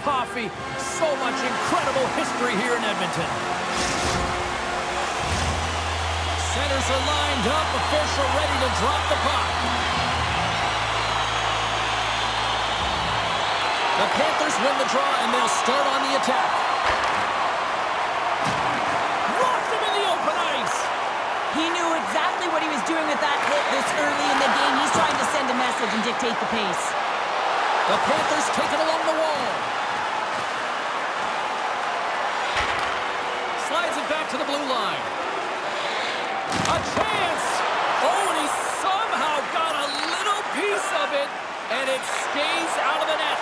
coffee. So much incredible history here in Edmonton. Centers are lined up. Official ready to drop the puck. The Panthers win the draw, and they'll start on the attack. Locked him in the open ice. He knew exactly what he was doing with that hit this early in the game. He's trying to send a message and dictate the pace. The Panthers take it along the wall. Slides it back to the blue line. A chance! Oh, and he somehow got a little piece of it, and it stays out of the net.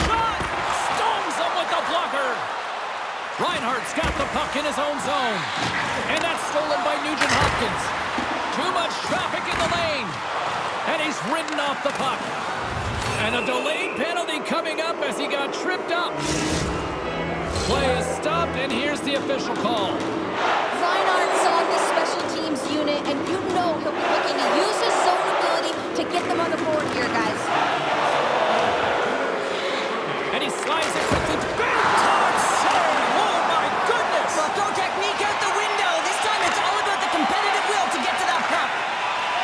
Shot! Stones him with the blocker. Reinhardt's got the puck in his own zone. And that's stolen by Nugent Hopkins. Too much traffic in the lane. And he's ridden off the puck. And a delayed penalty coming up as he got tripped up. Play is stopped, and here's the official call. Reinhardt's on the special teams unit, and you know he'll be looking to use his zone ability to get them on the board here, guys. And he slides it quickly. Big time save! Oh, my goodness! Well, throw technique out the window. This time it's all about the competitive will to get to that puck.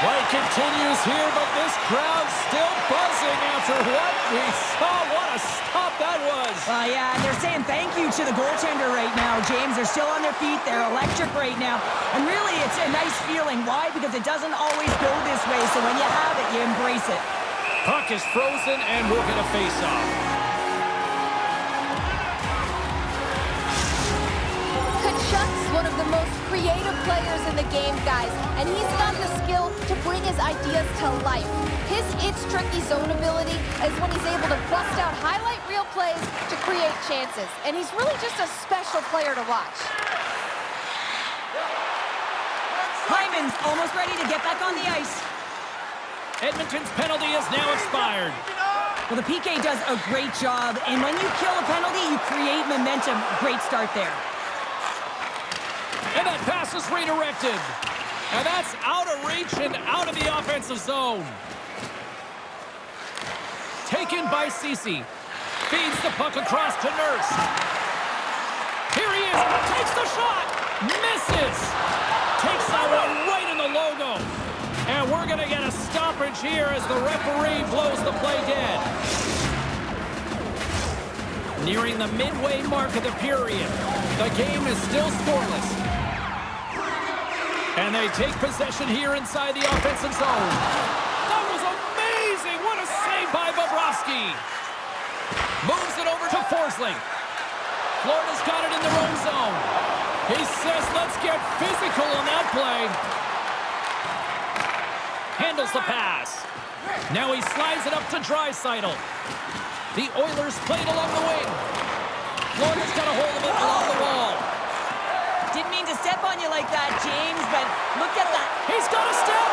Play continues here, but this crowd's still buzzing after what we saw. What a stop that was. Yeah, they're saying thank you to the goaltender right now, James. They're still on their feet. They're electric right now. And really, it's a nice feeling. Why? Because it doesn't always go this way, so when you have it, you embrace it. Puck is frozen, and we'll get a face-off. Kachuk's one of the most creative players in the game, guys, and he's got the skill to bring his ideas to life. His It's Tricky zone ability is when he's able to bust out highlight reel plays to create chances, and he's really just a special player to watch. Hyman's almost ready to get back on the ice. Edmonton's penalty is now expired. Well, the PK does a great job, and when you kill a penalty, you create momentum. Great start there. And that pass is redirected. And that's out of reach and out of the offensive zone. Taken by Ceci. Feeds the puck across to Nurse. Here he is. Takes the shot. Misses. Takes that one right in the logo. And we're going to get a stoppage here as the referee blows the play dead. Nearing the midway mark of the period. The game is still scoreless. And they take possession here inside the offensive zone. That was amazing! What a save by Bobrovsky! Moves it over to Forsling. Florida's got it in their own zone. He says, let's get physical on that play. Handles the pass. Now he slides it up to Draisaitl. The Oilers played along the wing. Florida's got a hold of it along the wall. Didn't mean to step on you like that, James, but look at that. He's got a step.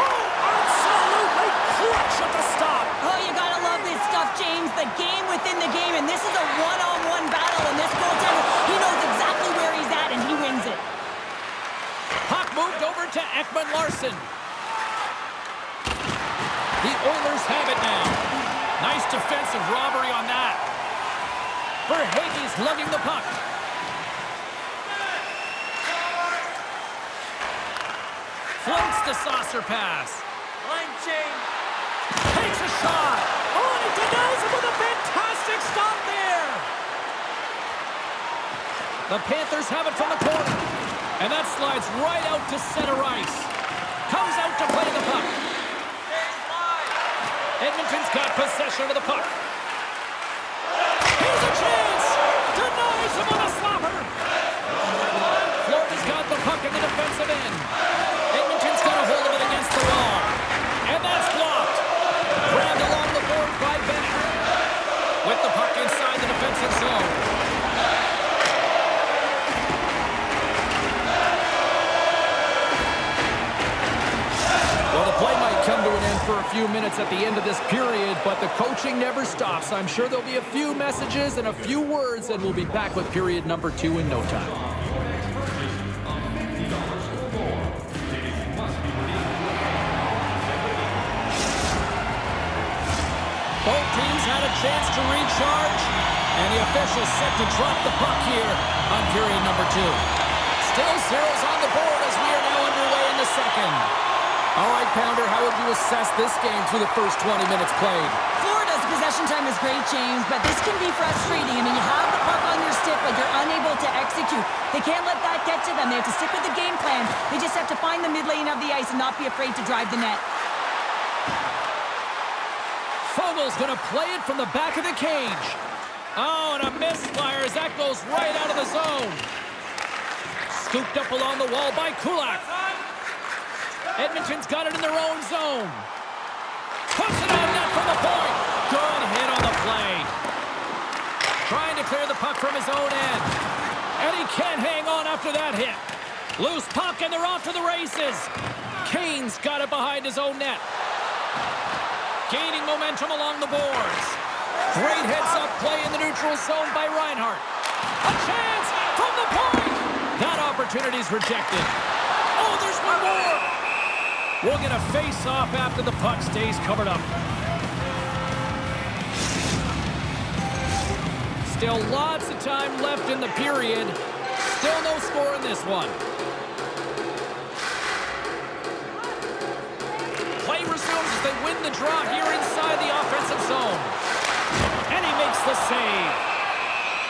Oh, absolutely clutch at the stop. Oh, you gotta love this stuff, James. The game within the game, and this is a one-on-one battle, and this goaltender, he knows exactly where he's at, and he wins it. Puck moved over to Ekman-Larsson. The Oilers have it now. Nice defensive robbery on that. Verhaeghe's lugging the puck. Floats the saucer pass. Line change. Takes a shot. Oh, and he denies him with a fantastic stop there. The Panthers have it from the corner. And that slides right out to center ice. Comes out to play the puck. Edmonton's got possession of the puck. Here's a chance. Denies him on a slapper. Florida's got the puck in the defensive end. Edmonton's got a hold of it against the wall. And that's blocked. Grabbed along the board by Bennett. With the puck inside the defensive zone. Well, the play might come to an end for a few minutes at the end of this period, but the coaching never stops. I'm sure there'll be a few messages and a few words, and we'll be back with period number 2 in no time. Both teams had a chance to recharge, and the official set to drop the puck here on period number 2. Still zeros on the board as we are now underway in the second. All right, Pounder, how would you assess this game through the first 20 minutes played? Florida's possession time is great, James, but this can be frustrating. I mean, you have the puck on your stick, but you're unable to execute. They can't let that get to them. They have to stick with the game plan. They just have to find the mid lane of the ice and not be afraid to drive the net. Fogel's going to play it from the back of the cage. Oh, and a misfire as that goes right out of the zone. Scooped up along the wall by Kulak. Edmonton's got it in their own zone. Puts it on net from the point. Good hit on the play. Trying to clear the puck from his own end. And he can't hang on after that hit. Loose puck and they're off to the races. Kane's got it behind his own net. Gaining momentum along the boards. Great heads-up play in the neutral zone by Reinhart. A chance from the point. That opportunity's rejected. Oh, there's one more. We'll get a face-off after the puck stays covered up. Still lots of time left in the period. Still no score in this one. Play resumes as they win the draw here inside the offensive zone. And he makes the save.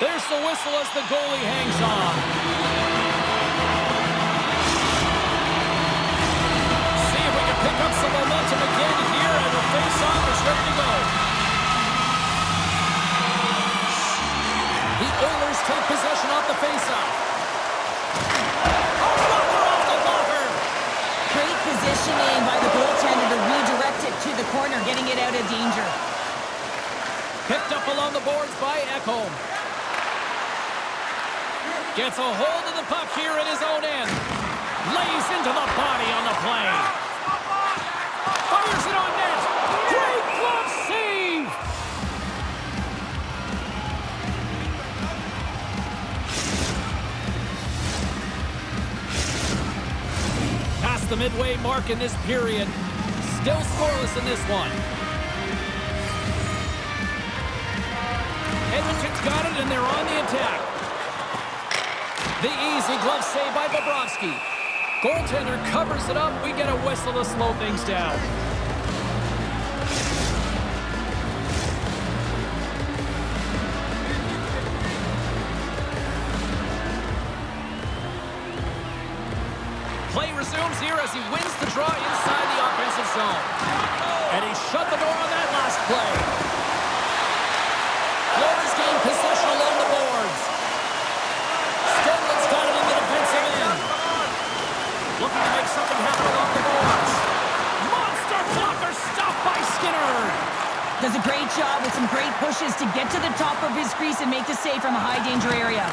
There's the whistle as the goalie hangs on. See if we can pick up some momentum again here as the face-off is ready to go. The Oilers take possession off the face-off. Great positioning by the goaltender to redirect it to the corner, getting it out of danger. Picked up along the boards by Ekholm. Gets a hold of the puck here at his own end. Lays into the body on the play. Fires it on net. Great glove save. Past the midway mark in this period. Still scoreless in this one. Edmonton's got it, and they're on the attack. The easy glove save by Bobrovsky. Goaltender covers it up. We get a whistle to slow things down. Play resumes here as he wins the draw inside the offensive zone. And he shut the door on that last play. Florida's gained possession along the boards. Stoneman's got it in the defensive end. Looking to make something happen along the boards. Monster blocker stopped by Skinner. Does a great job with some great pushes to get to the top of his crease and make the save from a high danger area.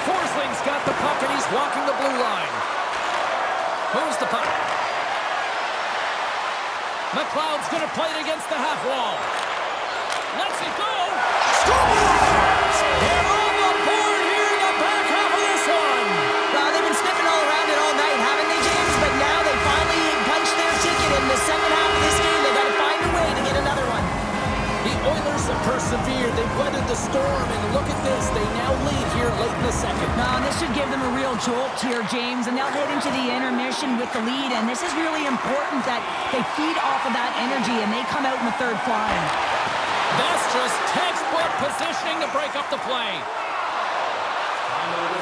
Forsling's got the puck and he's walking the blue line. Moves the puck. McLeod's going to play it against the half wall. Lets it go. Scores! They're on the board here in the back half of this one. Well, they've been sniffing all around it all night, haven't they, James? But now they finally punched their ticket in the second half of this game. They got to find a way to get another one. The Oilers have persevered. They've weathered the storm, and look at this. They now lead here late in the second. Now, this should give them a real jolt here, James, and they'll head into the intermission with the lead, and this is really important that they feed off of that energy, and they come out in the third flying. That's just textbook positioning to break up the play.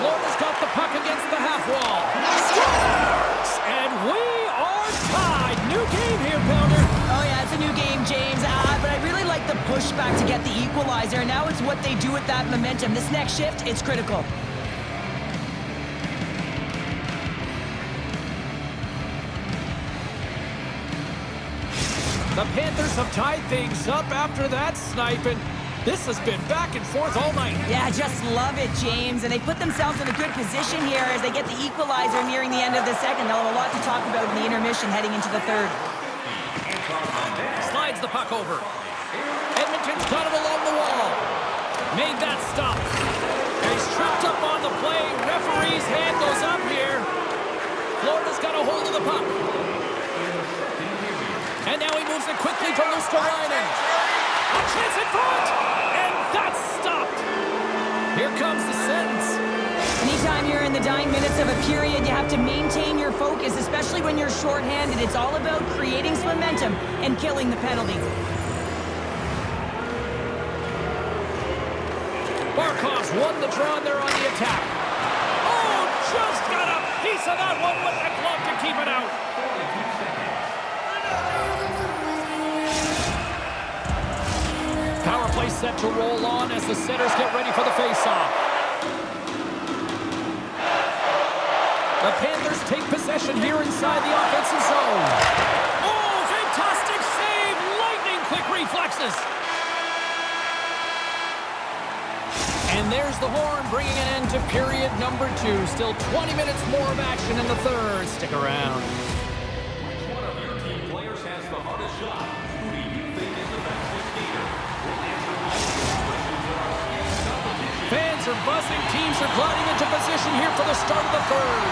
Florida's got the puck against the half wall. Scores! And we are tied. New game here, Pounder. Oh, yeah, it's a new game, James. But I really like the pushback to get the equalizer. Now it's what they do with that momentum. This next shift, it's critical. The Panthers have tied things up after that snipe, and this has been back and forth all night. Yeah, I just love it, James. And they put themselves in a good position here as they get the equalizer nearing the end of the second. They'll have a lot to talk about in the intermission heading into the third. Slides the puck over. Edmonton's got it along the wall. Made that stop. And he's tripped up on the play. Referee's hand goes up here. Florida's got a hold of the puck. And now he moves it quickly to Luskalainen. the dying minutes of a period, you have to maintain your focus, especially when you're shorthanded. It's all about creating some momentum and killing the penalty. Barkov's won the draw and they're on the attack. Oh, just got a piece of that one with the glove to keep it out. Power play set to roll on as the setters get ready for the face-off. The Panthers take possession here inside the offensive zone. Oh, fantastic save! Lightning quick reflexes. And there's the horn, bringing an end to period number 2. Still 20 minutes more of action in the third. Stick around. Which one of your team players has the hardest shot? Who do you think is the fastest skater? We'll answer all of these questions in our skills competition. Fans are buzzing. Teams are gliding into position here for the start of the third.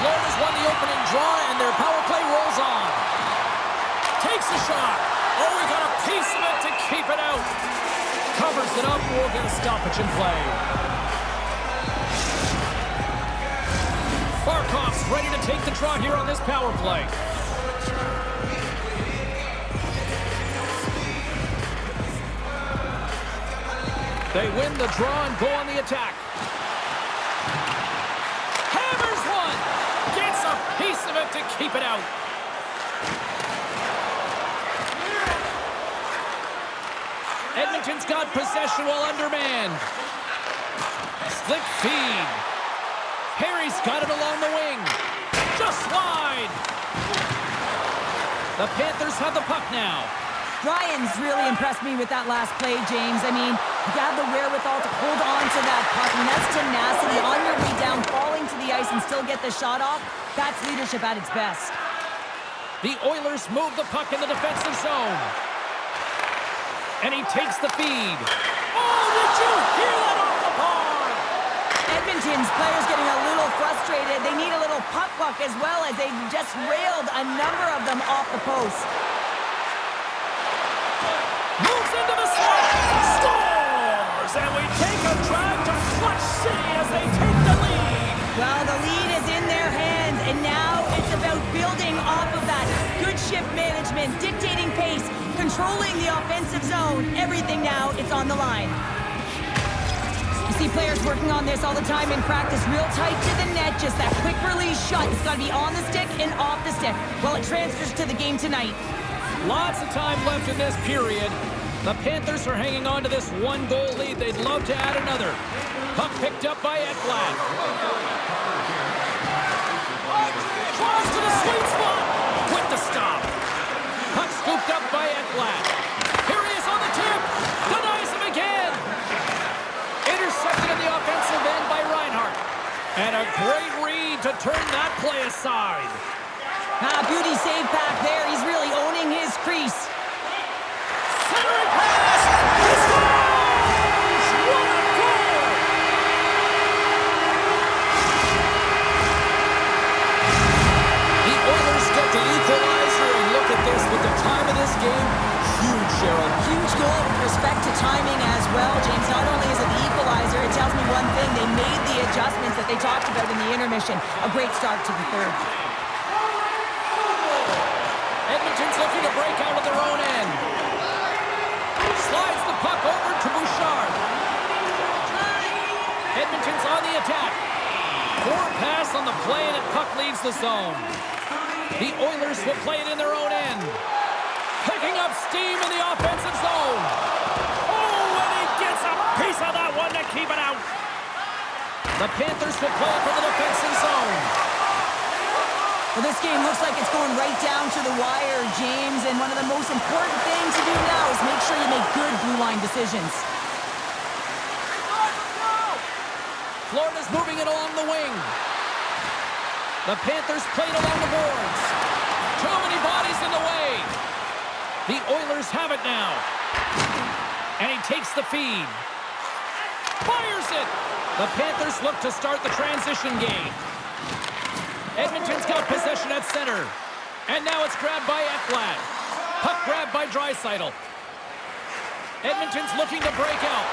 Florida's won the opening draw, and their power play rolls on. Takes a shot. Oh, we got a piece of it to keep it out. Covers it up. We'll get a stoppage in play. Barkov's ready to take the draw here on this power play. They win the draw and go on the attack. Hammers one. Gets a piece of it to keep it out. Edmonton's got possession while undermanned. Slick feed. Harry's got it along the wing. Just wide. The Panthers have the puck now. Ryan's really impressed me with that last play, James. I mean, you have the wherewithal to hold on to that puck, and that's tenacity on your way down, falling to the ice and still get the shot off. That's leadership at its best. The Oilers move the puck in the defensive zone. And he takes the feed. Oh, did you hear that off the bar? Edmonton's players getting a little frustrated. They need a little puck luck as well, as they just railed a number of them off the post. Moves into the slot. Scores! And we take a drive to Clutch City as they take the lead. Well, the lead is in their hands, and now it's about building off of that. Good shift management, dictating pace, controlling the offensive zone. Everything now, it's on the line. You see players working on this all the time in practice, real tight to the net, just that quick release shot. It's got to be on the stick and off the stick. Well, it transfers to the game tonight. Lots of time left in this period. The Panthers are hanging on to this one-goal lead. They'd love to add another. Puck picked up by Ekblad. Draws to the sweet spot. Quick to stop. Puck scooped up by Ekblad. Here he is on the tip. Denies him again. Intercepted in the offensive end by Reinhart. And a great read to turn that play aside. Beauty save back there. He's really owning his crease. Centering pass. He scores! What a goal! The Oilers get the equalizer, and look at this with the time of this game. Huge, Cheryl. Huge goal with respect to timing as well, James. Not only is it the equalizer, it tells me one thing. They made the adjustments that they talked about in the intermission. A great start to the third. Edmonton's looking to break out of their own end. Slides the puck over to Bouchard. Edmonton's on the attack. Poor pass on the play, and the puck leaves the zone. The Oilers will play it in their own end. Picking up steam in the offensive zone. Oh, and he gets a piece of that one to keep it out. The Panthers will play it for the defensive zone. Well, this game looks like it's going right down to the wire, James, and one of the most important things to do now is make sure you make good blue line decisions. Florida's moving it along the wing. The Panthers played along the boards. Too many bodies in the way. The Oilers have it now. And he takes the feed. Fires it. The Panthers look to start the transition game. Edmonton's got possession at center. And now it's grabbed by Ekblad. Puck grabbed by Draisaitl. Edmonton's looking to break out.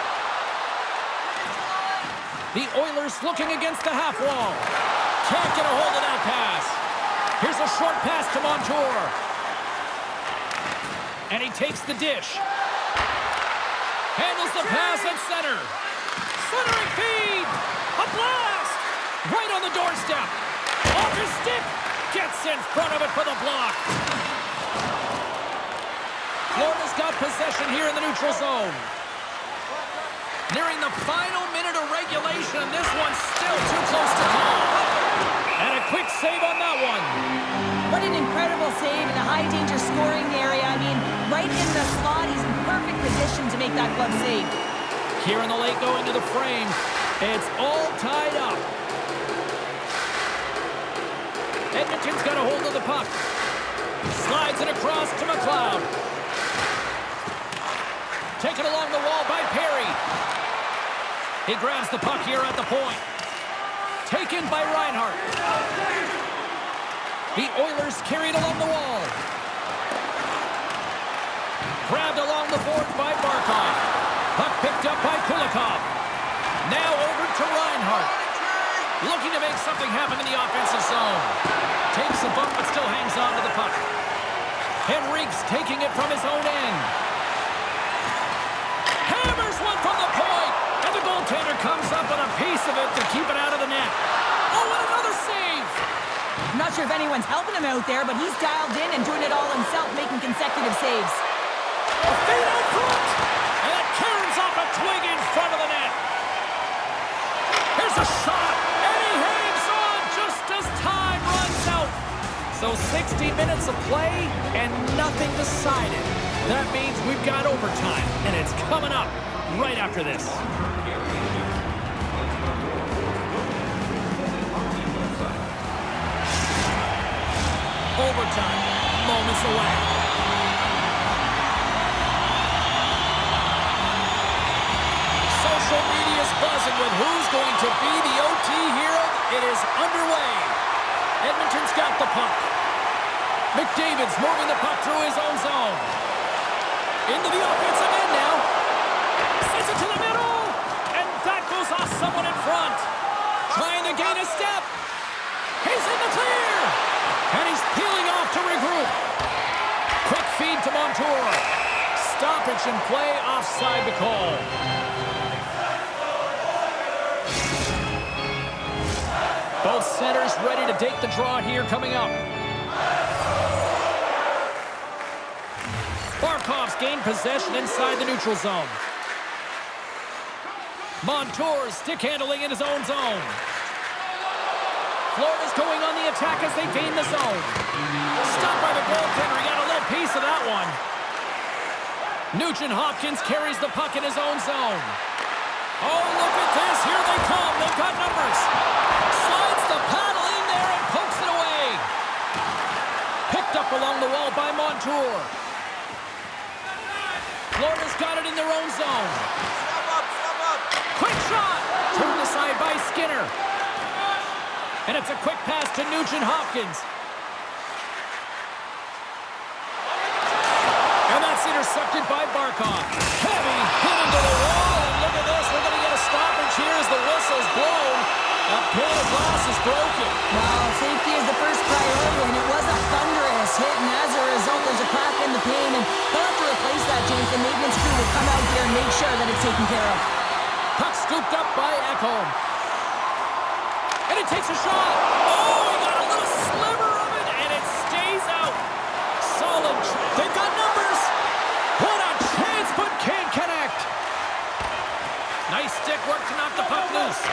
The Oilers looking against the half wall. Can't get a hold of that pass. Here's a short pass to Montour. And he takes the dish. Handles the pass at center. Centering feed. A blast. Right on the doorstep. Off his stick. Gets in front of it for the block. Florida's got possession here in the neutral zone. Nearing the final minute of regulation, and this one's still too close to call. And a quick save on that one. What an incredible save in a high-danger scoring area. I mean, right in the slot, he's in perfect position to make that glove save. Here in the late going to the frame. It's all tied up. Edmonton's got a hold of the puck. Slides it across to McLeod. Taken along the wall by Perry. He grabs the puck here at the point. Taken by Reinhart. The Oilers carried along the wall. Grabbed along the board by Barkov. Puck picked up by Kulikov. Now over to Reinhart. Looking to make something happen in the offensive zone. Takes a bump but still hangs on to the puck. Henrique's taking it from his own end. Hammers one from the point. And the goaltender comes up with a piece of it to keep it out of the net. Oh, and another save. I'm not sure if anyone's helping him out there, but he's dialed in and doing it all himself, making consecutive saves. A feed out front. And it caroms off a twig in front of the net. Here's a shot. And he hangs on just as time runs out. So 60 minutes of play and nothing decided. That means we've got overtime, and it's coming up right after this. Overtime, moments away. Social media's buzzing with who's going to be the OT hero. It is underway. Edmonton's got the puck. McDavid's moving the puck through his own zone. Into the offensive end now. Sends it to the middle. And that goes off someone in front. Trying to gain a step. He's in the clear. And he's peeling off to regroup. Quick feed to Montour. Stoppage in play, offside to call. Both centers ready to take the draw here coming up. Barkov's gained possession inside the neutral zone. Montour's stick handling in his own zone. Florida's going on the attack as they gain the zone. Stopped by the goaltender. He got a little piece of that one. Nugent-Hopkins carries the puck in his own zone. Oh, look at this. Here they come. They've got numbers. Slides the paddle in there and pokes it away. Picked up along the wall by Montour. Florida's got it in their own zone. Step up. Quick shot. Turned aside by Skinner. And it's a quick pass to Nugent-Hopkins. And that's intercepted by Barkov. Heavy hit into the wall. And look at this. We're going to get a stoppage here as the whistle's blown. A pane of glass is broken. Well, safety is the first priority, and it was a thunderous hit, and as a result, there's a crack in the pane, and they'll have to replace that, James. The maintenance crew will come out here and make sure that it's taken care of. Puck scooped up by Ekholm. And it takes a shot. Oh, he got a little sliver of it, and it stays out. Solid. They've got numbers. What a chance, but can't connect. Nice stick work to knock the puck loose.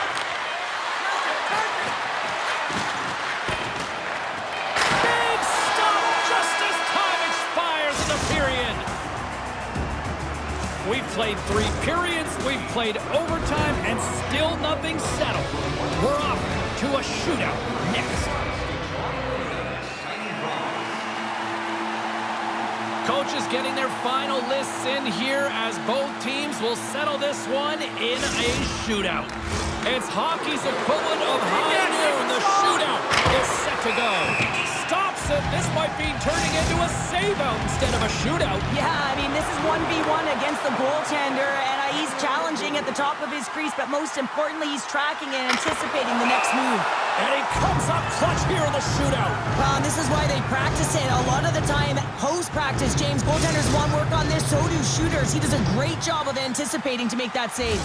Big stop just as time expires in the period. We've played 3 periods, we've played overtime, and still nothing settled. We're off to a shootout next. Coaches getting their final lists in here as both teams will settle this one in a shootout. It's hockey's equivalent of high noon. The shootout is set to go. Stops it. This might be turning into a save-out instead of a shootout. Yeah, I mean, this is 1v1 against the goaltender, and he's challenging at the top of his crease, but most importantly, he's tracking and anticipating the next move. And he comes up clutch here in the shootout. Well, and this is why they practice it. A lot of the time, post-practice, James, goaltenders want work on this, so do shooters. He does a great job of anticipating to make that save.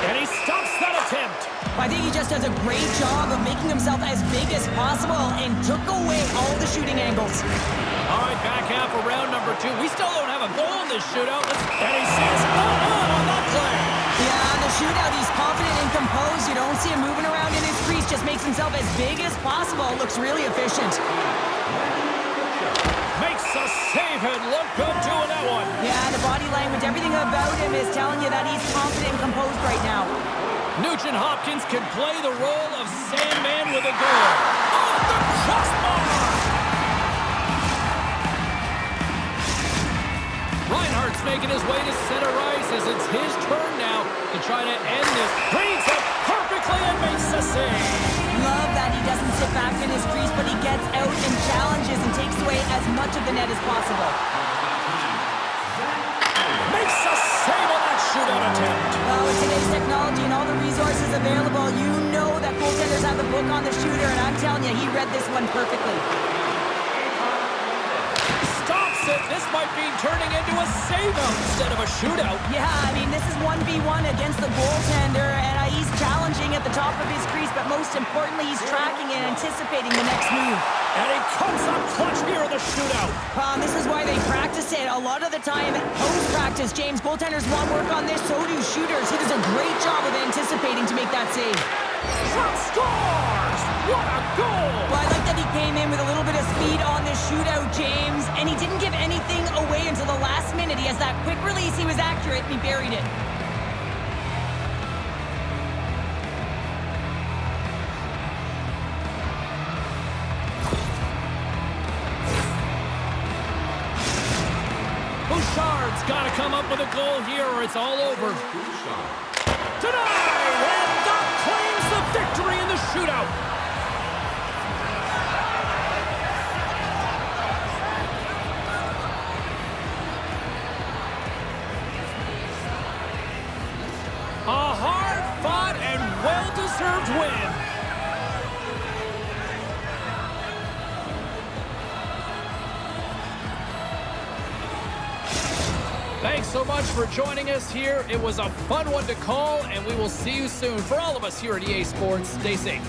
And he stops that attempt. I think he just does a great job of making himself as big as possible and took away all the shooting angles. All right, back half of round number 2. We still don't have a goal in this shootout. And he says, on that play. Yeah, on the shootout, he's confident and composed. You don't see him moving around in his crease. Just makes himself as big as possible. Looks really efficient. Makes a save and look good doing that one. Yeah, the body language, everything about him is telling you that he's confident and composed right now. Nugent Hopkins can play the role of Sandman with a goal. Off the crossbar! Reinhardt's making his way to center ice as it's his turn now to try to end this. Reads it perfectly and makes the save. Love that he doesn't sit back in his crease, but he gets out and challenges and takes away as much of the net as possible. Makes a save on that shootout attempt. Well, with today's technology and all the resources available, you know that goaltenders have the book on the shooter, and I'm telling you, he read this one perfectly. Stops it. This might be turning into a save-out instead of a shootout. Yeah, I mean, this is 1v1 against the goaltender, and he's challenging at the top of his crease, but most importantly, he's tracking and anticipating the next move. And he comes up clutch here in the shootout. This is why they practice it. A lot of the time, post-practice, James, goaltenders want work on this, so do shooters. He does a great job of anticipating to make that save. Trump scores! What a goal! Well, I like that he came in with a little bit of speed on this shootout, James, and he didn't give anything away until the last minute. He has that quick release, he was accurate, and he buried it. Bouchard's got to come up with a goal here or it's all over. Denied! And that claims the victory in the shootout. A hard-fought and well-deserved win. Thanks so much for joining us here. It was a fun one to call, and we will see you soon. For all of us here at EA Sports, stay safe.